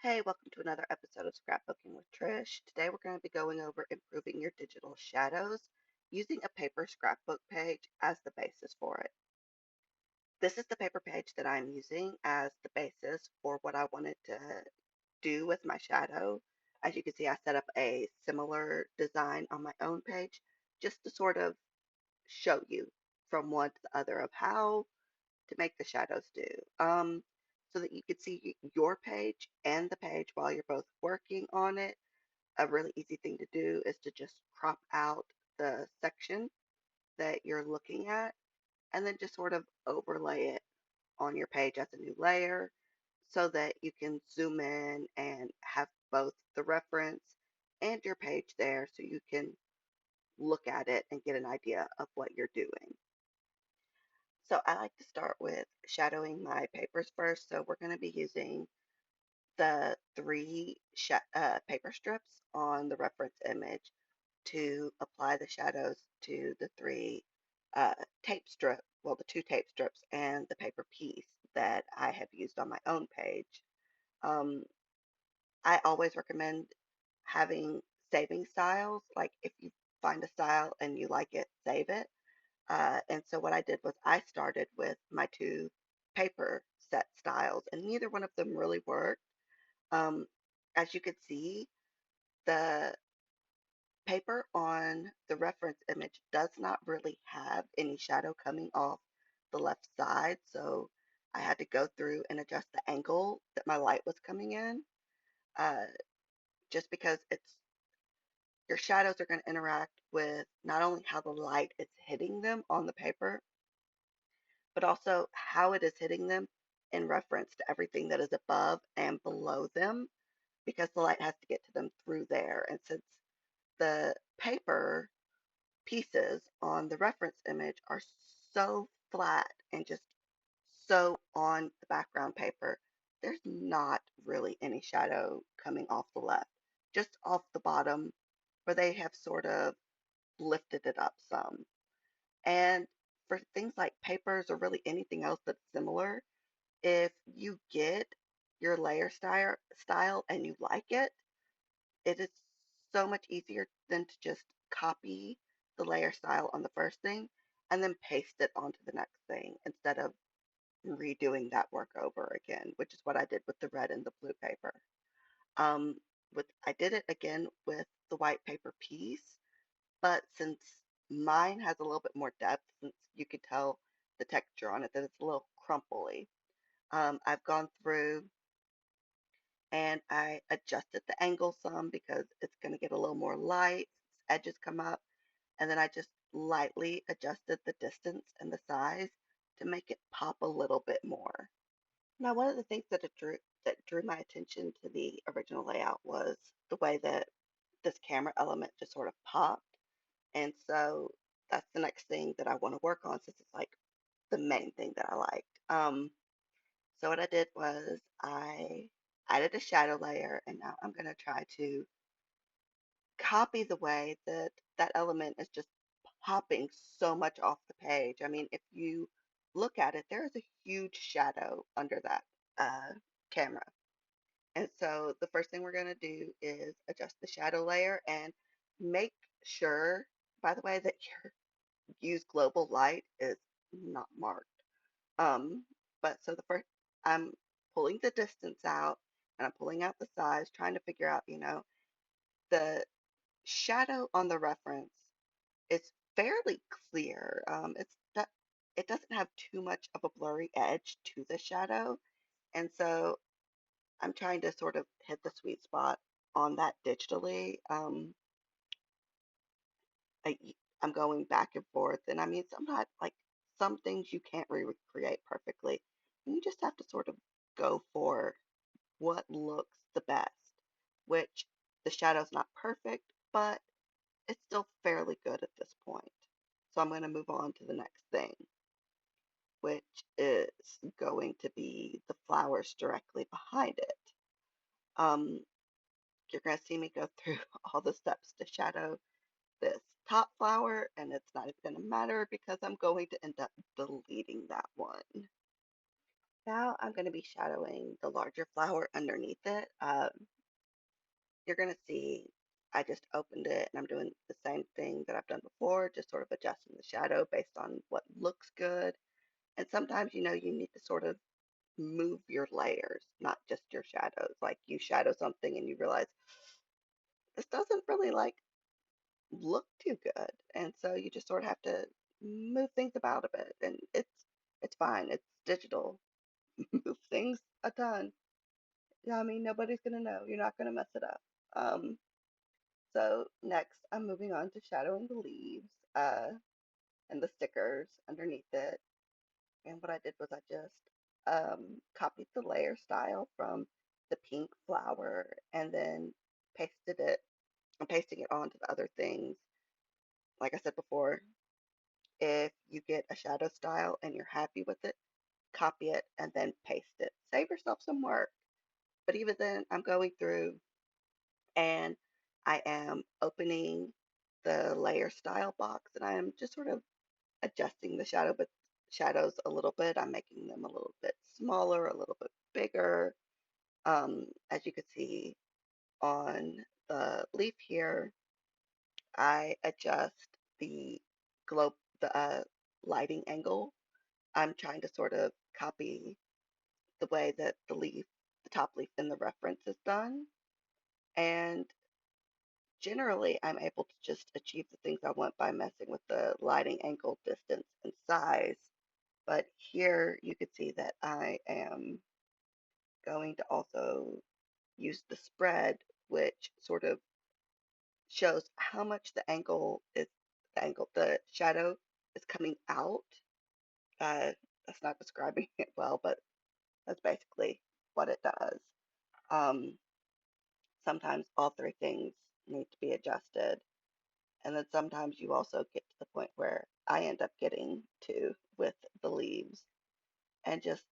Hey, welcome to another episode of Scrapbooking with Trish. Today we're going to be going over improving your digital shadows using a paper scrapbook page as the basis for it. This is the paper page that I'm using as the basis for what I wanted to do with my shadow. As you can see, I set up a similar design on my own page just to sort of show you from one to the other of how to make the shadows do. So that you can see your page and the page while you're both working on it. A really easy thing to do is to just crop out the section that you're looking at and then just sort of overlay it on your page as a new layer so that you can zoom in and have both the reference and your page there so you can look at it and get an idea of what you're doing. So I like to start with shadowing my papers first. So we're going to be using the three paper strips on the reference image to apply the shadows to the three the two tape strips and the paper piece that I have used on my own page. Um, I always recommend having saving styles. Like if you find a style and you like it, save it. And so what I did was I started with my two paper set styles, and neither one of them really worked. Um, as you could see, the paper on the reference image does not really have any shadow coming off the left side, so I had to go through and adjust the angle that my light was coming in, uh, just because it's your shadows are going to interact with not only how the light is hitting them on the paper, but also how it is hitting them in reference to everything that is above and below them, because the light has to get to them through there. And since the paper pieces on the reference image are so flat and just so on the background paper, there's not really any shadow coming off the left, just off the bottom where they have sort of lifted it up some. And for things like papers or really anything else that's similar, if you get your layer style and you like it, it is so much easier than to just copy the layer style on the first thing and then paste it onto the next thing instead of redoing that work over again, which is what I did with the red and the blue paper. Um, I did it again with the white paper piece, but since mine has a little bit more depth, since you could tell the texture on it that it's a little crumply, I've gone through and I adjusted the angle some because it's going to get a little more light, edges come up, and then I just lightly adjusted the distance and the size to make it pop a little bit more. Now, one of the things that drew my attention to the original layout was the way that this camera element just sort of popped. And so that's the next thing that I want to work on since it's like the main thing that I liked. So what I did was I added a shadow layer, and now I'm going to try to copy the way that that element is just popping so much off the page. I mean, if you look at it, there is a huge shadow under that uh, camera. And so the first thing we're going to do is adjust the shadow layer and make sure, by the way, that your use global light is not marked. Um, but so the first, I'm pulling the distance out and I'm pulling out the size, trying to figure out, the shadow on the reference is fairly clear. It doesn't have too much of a blurry edge to the shadow, and so I'm trying to sort of hit the sweet spot on that digitally. I, I'm going back and forth, and I mean, sometimes like some things you can't recreate perfectly. You just have to sort of go for what looks the best, which the shadow's not perfect, but it's still fairly good at this point. So I'm going to move on to the next thing, which is going to be the flowers directly behind it. Um, you're going to see me go through all the steps to shadow this top flower, and it's not even going to matter because I'm going to end up deleting that one. Now I'm going to be shadowing the larger flower underneath it. You're going to see I just opened it and I'm doing the same thing that I've done before, just sort of adjusting the shadow based on what looks good. And sometimes, you need to sort of move your layers, not just your shadows. Like you shadow something and you realize this doesn't really like look too good. And so you just sort of have to move things about a bit. And it's fine. It's digital. Move things a ton. Yeah, I mean nobody's gonna know. You're not gonna mess it up. Um, so next I'm moving on to shadowing the leaves and the stickers underneath it. And what I did was I just copied the layer style from the pink flower and then pasted it. I'm pasting it onto the other things. Like I said before, if you get a shadow style and you're happy with it, copy it and then paste it. Save yourself some work. But even then, I'm going through and I am opening the layer style box and I am just sort of adjusting the shadows a little bit. I'm making them a little bit smaller, a little bit bigger. As you can see on the leaf here, I adjust the globe, the lighting angle. I'm trying to sort of copy the way that the top leaf in the reference is done. And generally, I'm able to just achieve the things I want by messing with the lighting angle, distance, and size. But here you can see that I am going to also use the spread, which sort of shows how much the shadow is coming out. Uh, that's not describing it well, but that's basically what it does. Um, Sometimes all three things need to be adjusted. And then sometimes you also get to the point where I end up getting to with the leaves and just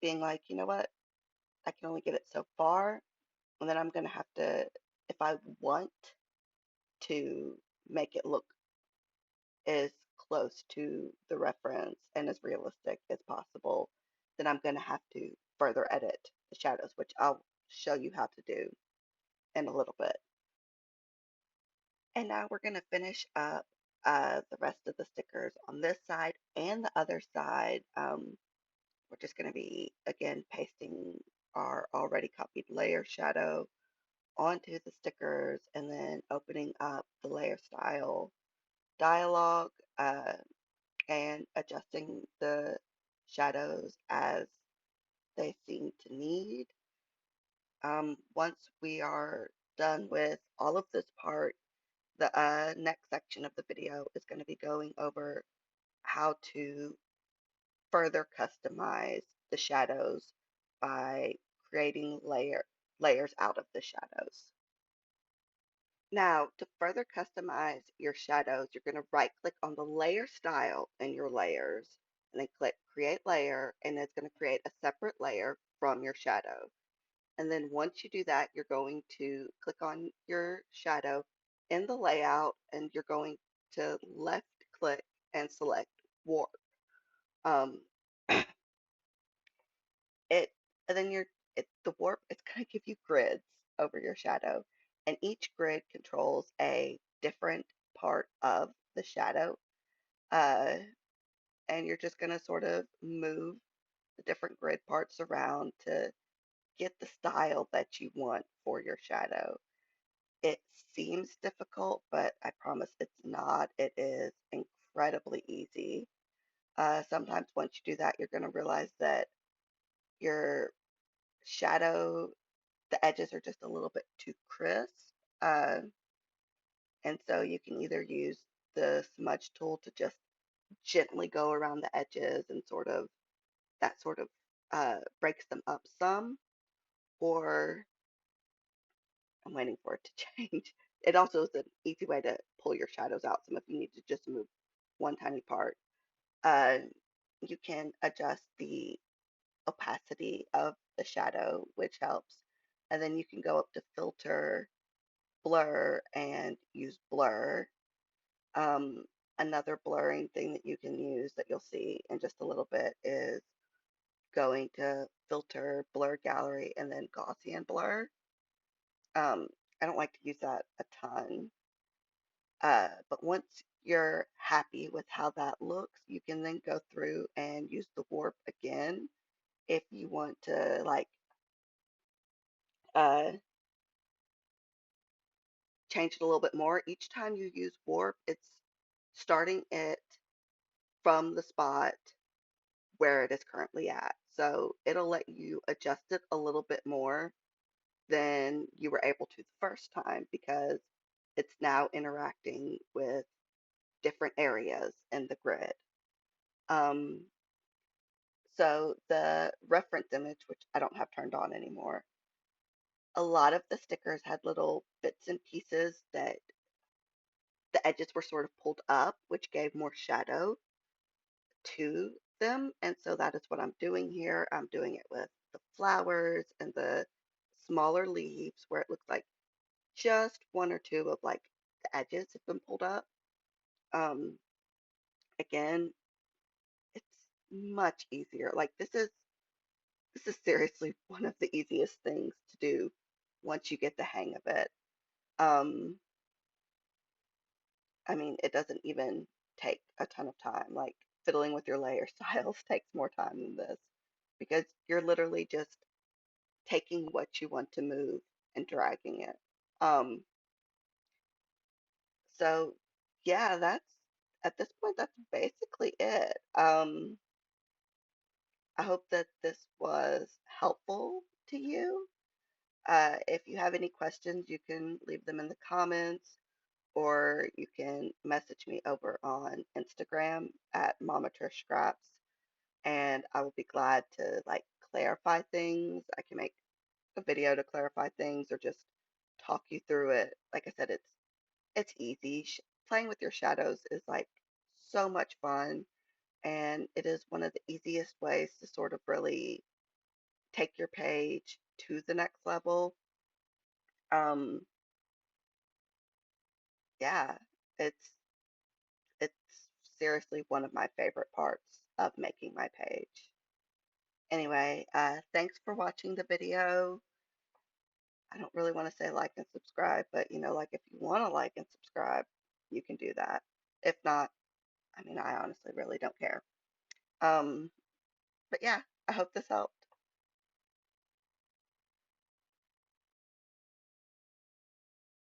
being like, you know what? I can only get it so far. And then I'm going to have to, if I want to make it look as close to the reference and as realistic as possible, then I'm going to have to further edit the shadows, which I'll show you how to do in a little bit. And now we're going to finish up the rest of the stickers on this side and the other side. We're just going to be, again, pasting our already copied layer shadow onto the stickers and then opening up the layer style dialog and adjusting the shadows as they seem to need. Once we are done with all of this part, the next section of the video is going to be going over how to further customize the shadows by creating layers out of the shadows. Now, to further customize your shadows, you're going to right click on the layer style in your layers and then click create layer, and it's going to create a separate layer from your shadow. And then once you do that, you're going to click on your shadow in the layout and you're going to left click and select warp. Um, it and then the warp, it's going to give you grids over your shadow, and each grid controls a different part of the shadow. Uh, and you're just going to sort of move the different grid parts around to get the style that you want for your shadow. It seems difficult, but I promise it's not. It is incredibly easy. Sometimes once you do that, you're going to realize that your shadow, the edges are just a little bit too crisp. Uh, and so you can either use the smudge tool to just gently go around the edges and sort of breaks them up some, or I'm waiting for it to change. It also is an easy way to pull your shadows out some if you need to just move one tiny part. Uh, you can adjust the opacity of the shadow, which helps. And then you can go up to filter, blur, and use blur. Um, Another blurring thing that you can use that you'll see in just a little bit is going to filter, blur gallery, and then Gaussian blur. I don't like to use that a ton. But once you're happy with how that looks, you can then go through and use the warp again if you want to like uh, change it a little bit more. Each time you use warp, it's starting it from the spot where it is currently at. So it'll let you adjust it a little bit more than you were able to the first time because it's now interacting with different areas in the grid. Um, so the reference image, which I don't have turned on anymore, a lot of the stickers had little bits and pieces that the edges were sort of pulled up, which gave more shadow to them. And so that is what I'm doing here. I'm doing it with the flowers and the smaller leaves where it looks like just one or two of like the edges have been pulled up. Um, Again, it's much easier. Like this is seriously one of the easiest things to do once you get the hang of it. Um, I mean, it doesn't even take a ton of time. Like fiddling with your layer styles takes more time than this because you're literally just taking what you want to move and dragging it. Um, so yeah, that's at this point, that's basically it. I hope that this was helpful to you. If you have any questions, you can leave them in the comments or you can message me over on Instagram at Mama Trish Scraps, and I will be glad to like clarify things. I can make a video to clarify things or just talk you through it. Like I said, it's easy. Playing with your shadows is like so much fun, and it is one of the easiest ways to sort of really take your page to the next level. Um, yeah, it's it's seriously one of my favorite parts of making my page. Anyway, thanks for watching the video. I don't really want to say like and subscribe, but like if you want to like and subscribe, you can do that. If not, I mean, I honestly really don't care. Um, but yeah, I hope this helps.